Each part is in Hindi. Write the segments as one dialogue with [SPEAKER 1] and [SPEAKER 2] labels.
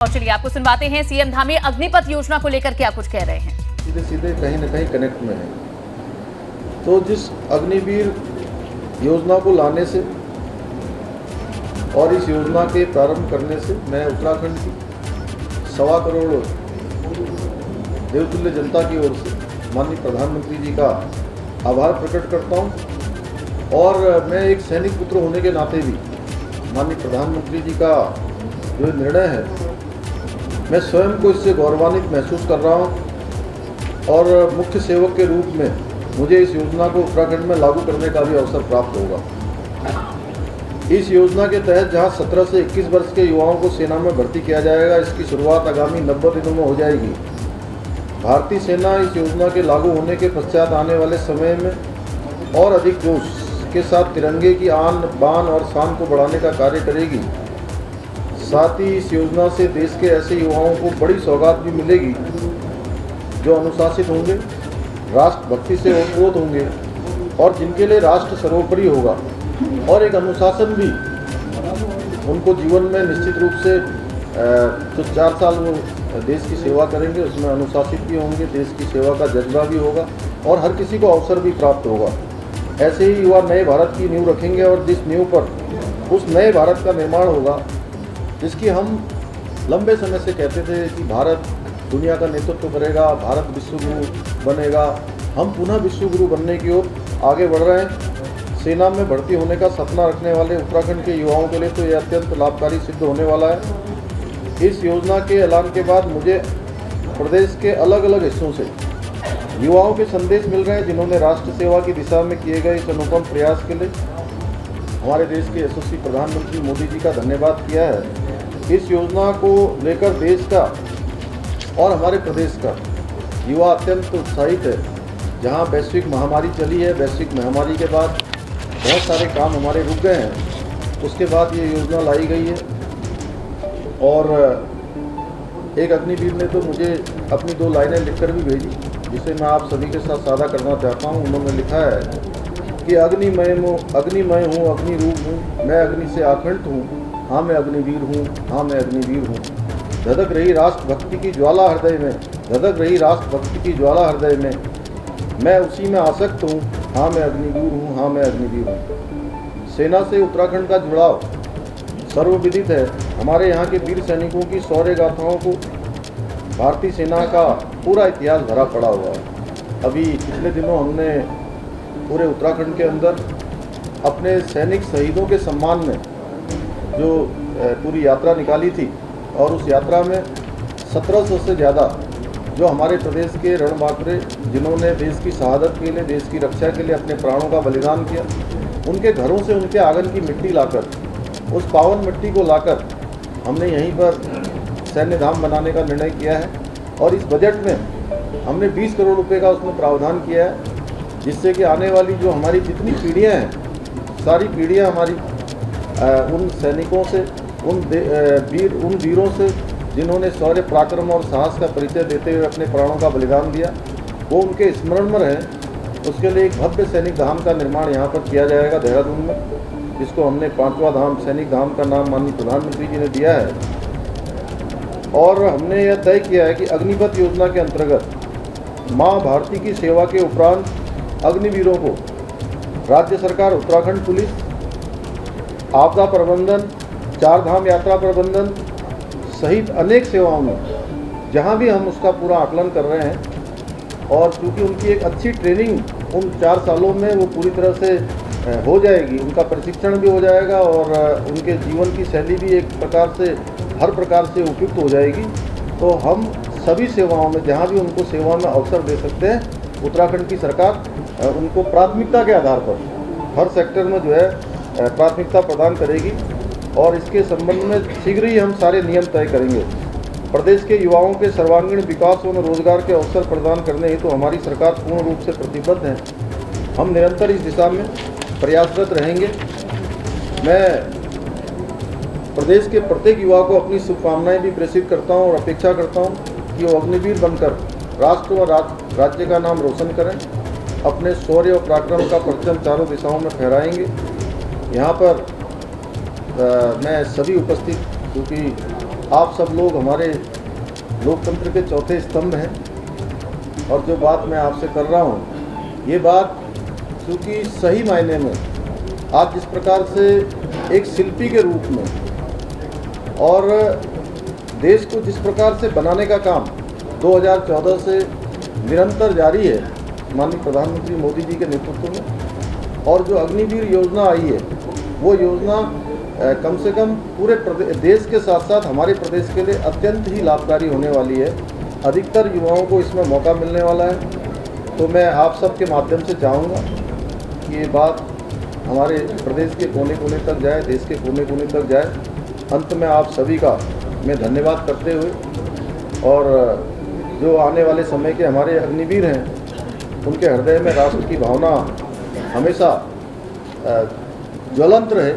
[SPEAKER 1] और चलिए आपको सुनवाते हैं सीएम धामी अग्निपथ योजना को लेकर क्या कुछ कह रहे हैं।
[SPEAKER 2] सीधे सीधे कहीं न कहीं कनेक्ट में है। तो जिस अग्निवीर योजना को लाने से और इस योजना के प्रारंभ करने से मैं उत्तराखंड की 1.25 करोड़ देवतुल्य जनता की ओर से माननीय प्रधानमंत्री जी का आभार प्रकट करता हूं। और मैं एक सैनिक पुत्र होने के नाते भी माननीय प्रधानमंत्री जी का जो निर्णय है, मैं स्वयं को इससे गौरवान्वित महसूस कर रहा हूं। और मुख्य सेवक के रूप में मुझे इस योजना को उत्तराखंड में लागू करने का भी अवसर प्राप्त होगा। इस योजना के तहत जहां 17 से 21 वर्ष के युवाओं को सेना में भर्ती किया जाएगा, इसकी शुरुआत आगामी 90 दिनों में हो जाएगी। भारतीय सेना इस योजना के लागू होने के पश्चात आने वाले समय में और अधिक जोश के साथ तिरंगे की आन बान और शान को बढ़ाने का कार्य करेगी। साथ ही इस योजना से देश के ऐसे युवाओं को बड़ी सौगात भी मिलेगी जो अनुशासित होंगे, राष्ट्रभक्ति से ओतप्रोत होंगे और जिनके लिए राष्ट्र सर्वोपरि होगा। और एक अनुशासन भी उनको जीवन में निश्चित रूप से जो 4 साल वो देश की सेवा करेंगे उसमें अनुशासित भी होंगे, देश की सेवा का जज्बा भी होगा और हर किसी को अवसर भी प्राप्त होगा। ऐसे ही युवा नए भारत की नींव रखेंगे और जिस नींव पर उस नए भारत का निर्माण होगा जिसकी हम लंबे समय से कहते थे कि भारत दुनिया का नेतृत्व करेगा, भारत विश्वगुरु बनेगा। हम पुनः विश्वगुरु बनने की ओर आगे बढ़ रहे हैं। सेना में भर्ती होने का सपना रखने वाले उत्तराखंड के युवाओं के लिए तो ये अत्यंत लाभकारी सिद्ध होने वाला है। इस योजना के ऐलान के बाद मुझे प्रदेश के अलग अलग हिस्सों से युवाओं के संदेश मिल रहे हैं जिन्होंने राष्ट्र सेवा की दिशा में किए गए इस अनुपम प्रयास के लिए हमारे देश के यशस्वी प्रधानमंत्री मोदी जी का धन्यवाद किया है। इस योजना को लेकर देश का और हमारे प्रदेश का युवा अत्यंत उत्साहित है। जहां वैश्विक महामारी चली है, वैश्विक महामारी के बाद बहुत सारे काम हमारे रुक गए हैं, उसके बाद ये योजना लाई गई है। और एक अग्निवीर ने तो मुझे अपनी 2 लाइनें लिखकर भी भेजी जिसे मैं आप सभी के साथ साझा करना चाहता हूँ। उन्होंने लिखा है कि अग्निमय हूँ, अग्नि रूप हूँ, मैं अग्नि से आकंठ हूँ, हाँ मैं अग्निवीर हूँ, हाँ मैं अग्निवीर हूँ। धधक रही राष्ट्रभक्ति की ज्वाला हृदय में, धधक रही राष्ट्रभक्ति की ज्वाला हृदय में, मैं उसी में आसक्त हूँ, हाँ मैं अग्निवीर हूँ, हाँ मैं अग्निवीर हूँ। सेना से उत्तराखंड का जुड़ाव सर्वविदित है। हमारे यहाँ के वीर सैनिकों की शौर्य गाथाओं को भारतीय सेना का पूरा इतिहास भरा पड़ा हुआ है। अभी पिछले दिनों हमने पूरे उत्तराखंड के अंदर अपने सैनिक शहीदों के सम्मान में जो पूरी यात्रा निकाली थी और उस यात्रा में 1700 से ज़्यादा जो हमारे प्रदेश के रणबांकुरे जिन्होंने देश की शहादत के लिए, देश की रक्षा के लिए अपने प्राणों का बलिदान किया, उनके घरों से उनके आंगन की मिट्टी लाकर, उस पावन मिट्टी को लाकर हमने यहीं पर सैन्य धाम बनाने का निर्णय किया है। और इस बजट में हमने 20 करोड़ रुपए का उसमें प्रावधान किया है जिससे कि आने वाली जो हमारी जितनी पीढ़ियाँ हैं, सारी पीढ़ियाँ हमारी उन सैनिकों से, उन वीरों से जिन्होंने शौर्य पराक्रम और साहस का परिचय देते हुए अपने प्राणों का बलिदान दिया, वो उनके स्मरण में रहे। उसके लिए एक भव्य सैनिक धाम का निर्माण यहाँ पर किया जाएगा देहरादून में, जिसको हमने 5वां धाम सैनिक धाम का नाम माननीय प्रधानमंत्री जी ने दिया है। और हमने यह तय किया है कि अग्निपथ योजना के अंतर्गत माँ भारती की सेवा के उपरांत अग्निवीरों को राज्य सरकार, उत्तराखंड पुलिस, आपदा प्रबंधन, 4 धाम यात्रा प्रबंधन सहित अनेक सेवाओं में जहां भी हम उसका पूरा आकलन कर रहे हैं। और चूँकि उनकी एक अच्छी ट्रेनिंग उन 4 सालों में वो पूरी तरह से हो जाएगी, उनका प्रशिक्षण भी हो जाएगा और उनके जीवन की शैली भी एक प्रकार से हर प्रकार से उपयुक्त हो जाएगी। तो हम सभी सेवाओं में जहाँ भी उनको सेवा में अवसर दे सकते हैं, उत्तराखंड की सरकार उनको प्राथमिकता के आधार पर हर सेक्टर में जो है प्राथमिकता प्रदान करेगी। और इसके संबंध में शीघ्र ही हम सारे नियम तय करेंगे। प्रदेश के युवाओं के सर्वांगीण विकास और रोजगार के अवसर प्रदान करने हेतु तो हमारी सरकार पूर्ण रूप से प्रतिबद्ध है। हम निरंतर इस दिशा में प्रयासरत रहेंगे। मैं प्रदेश के प्रत्येक युवा को अपनी शुभकामनाएं भी प्रेषित करता हूं और अपेक्षा करता हूं कि वो अग्निवीर बनकर राष्ट्र व राज्य का नाम रोशन करें, अपने शौर्य और पराक्रम का परचम चारों दिशाओं में फहराएंगे। यहाँ पर मैं सभी उपस्थित, क्योंकि आप सब लोग हमारे लोकतंत्र के चौथे स्तंभ हैं और जो बात मैं आपसे कर रहा हूँ, ये बात क्योंकि सही मायने में आप जिस प्रकार से एक शिल्पी के रूप में और देश को जिस प्रकार से बनाने का काम 2014 से निरंतर जारी है माननीय प्रधानमंत्री मोदी जी के नेतृत्व में, और जो अग्निवीर योजना आई है वो योजना कम से कम पूरे देश के साथ साथ हमारे प्रदेश के लिए अत्यंत ही लाभकारी होने वाली है। अधिकतर युवाओं को इसमें मौका मिलने वाला है। तो मैं आप सबके माध्यम से चाहूँगा कि ये बात हमारे प्रदेश के कोने कोने तक जाए, देश के कोने कोने तक जाए। अंत में आप सभी का मैं धन्यवाद करते हुए और जो आने वाले समय के हमारे अग्निवीर हैं उनके हृदय में राष्ट्र की भावना हमेशा ज्वलंत रहे,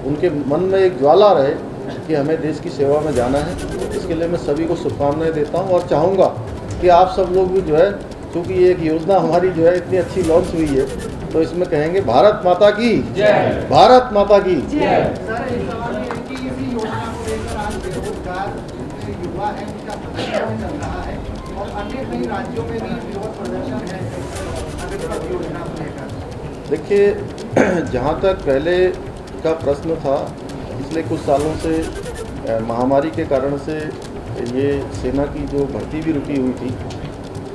[SPEAKER 2] उनके मन में एक ज्वाला रहे कि हमें देश की सेवा में जाना है। इसके लिए मैं सभी को शुभकामनाएं देता हूं और चाहूँगा कि आप सब लोग भी जो है, क्योंकि ये एक योजना हमारी जो है इतनी अच्छी लॉन्च हुई है, तो इसमें कहेंगे भारत माता की जय, भारत माता की जय।
[SPEAKER 3] सर, एक सवाल ये है कि इसी योजना को लेकर आज बेरोजगार जितने युवा हैं उनका प्रदर्शन चल रहा है और अन्य कई राज्यों में भी विरोध प्रदर्शन है अग्निपथ योजना को लेकर।
[SPEAKER 2] देखिए, जहाँ तक पहले का प्रश्न था, पिछले कुछ सालों से महामारी के कारण से ये सेना की जो भर्ती भी रुकी हुई थी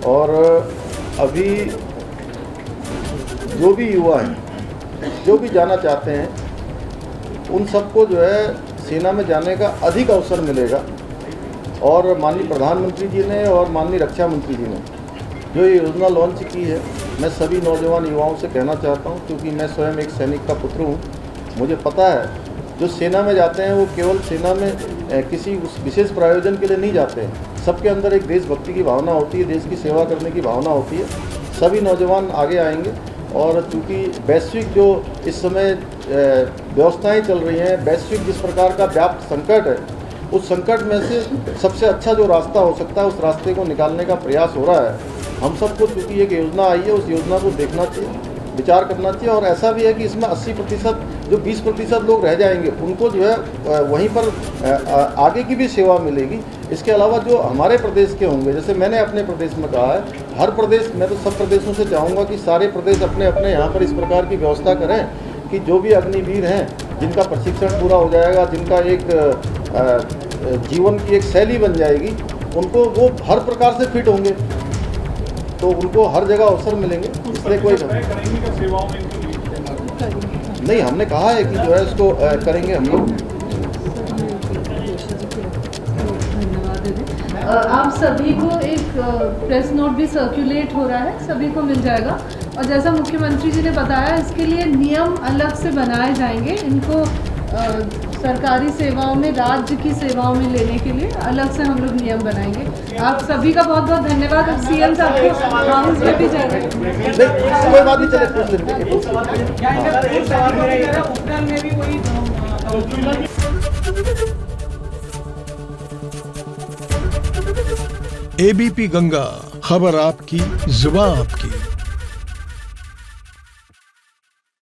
[SPEAKER 2] और अभी जो भी युवा हैं, जो भी जाना चाहते हैं, उन सबको जो है सेना में जाने का अधिक अवसर मिलेगा। और माननीय प्रधानमंत्री जी ने और माननीय रक्षा मंत्री जी ने जो ये योजना लॉन्च की है, मैं सभी नौजवान युवाओं से कहना चाहता हूँ, क्योंकि मैं स्वयं एक सैनिक का पुत्र हूँ, मुझे पता है जो सेना में जाते हैं वो केवल सेना में किसी उस विशेष प्रयोजन के लिए नहीं जाते हैं। सबके अंदर एक देशभक्ति की भावना होती है, देश की सेवा करने की भावना होती है। सभी नौजवान आगे आएंगे और चूँकि वैश्विक जो इस समय व्यवस्थाएं चल रही हैं, वैश्विक जिस प्रकार का व्याप्त संकट है, उस संकट में से सबसे अच्छा जो रास्ता हो सकता है उस रास्ते को निकालने का प्रयास हो रहा है। हम सबको चूँकि एक योजना आई है, उस योजना को देखना चाहिए, विचार करना चाहिए। और ऐसा भी है कि इसमें 80% जो 20% लोग रह जाएंगे उनको जो है वहीं पर आगे की भी सेवा मिलेगी। इसके अलावा जो हमारे प्रदेश के होंगे, जैसे मैंने अपने प्रदेश में कहा है, हर प्रदेश, मैं तो सब प्रदेशों से चाहूँगा कि सारे प्रदेश अपने अपने यहाँ पर इस प्रकार की व्यवस्था करें कि जो भी अग्निवीर हैं, जिनका प्रशिक्षण पूरा हो जाएगा, जिनका एक जीवन की एक शैली बन जाएगी, उनको वो हर प्रकार से फिट होंगे तो उनको हर जगह अवसर मिलेंगे। इसलिए कोई नहीं, हमने कहा है कि जो है इसको करेंगे हम लोग।
[SPEAKER 4] आप सभी को एक प्रेस नोट भी सर्कुलेट हो रहा है, सभी को मिल जाएगा। और जैसा मुख्यमंत्री जी ने बताया, इसके लिए नियम अलग से बनाए जाएंगे। इनको सरकारी सेवाओं में, राज्य की सेवाओं में लेने के लिए अलग से हम लोग नियम बनाएंगे। आप सभी का बहुत बहुत धन्यवाद। अब सीएम साहब को हाउस में भी जा रहे हैं।
[SPEAKER 2] कोई बात नहीं, चले पूछ लेंगे।
[SPEAKER 5] एबीपी गंगा, खबर आपकी, जुबान आपकी।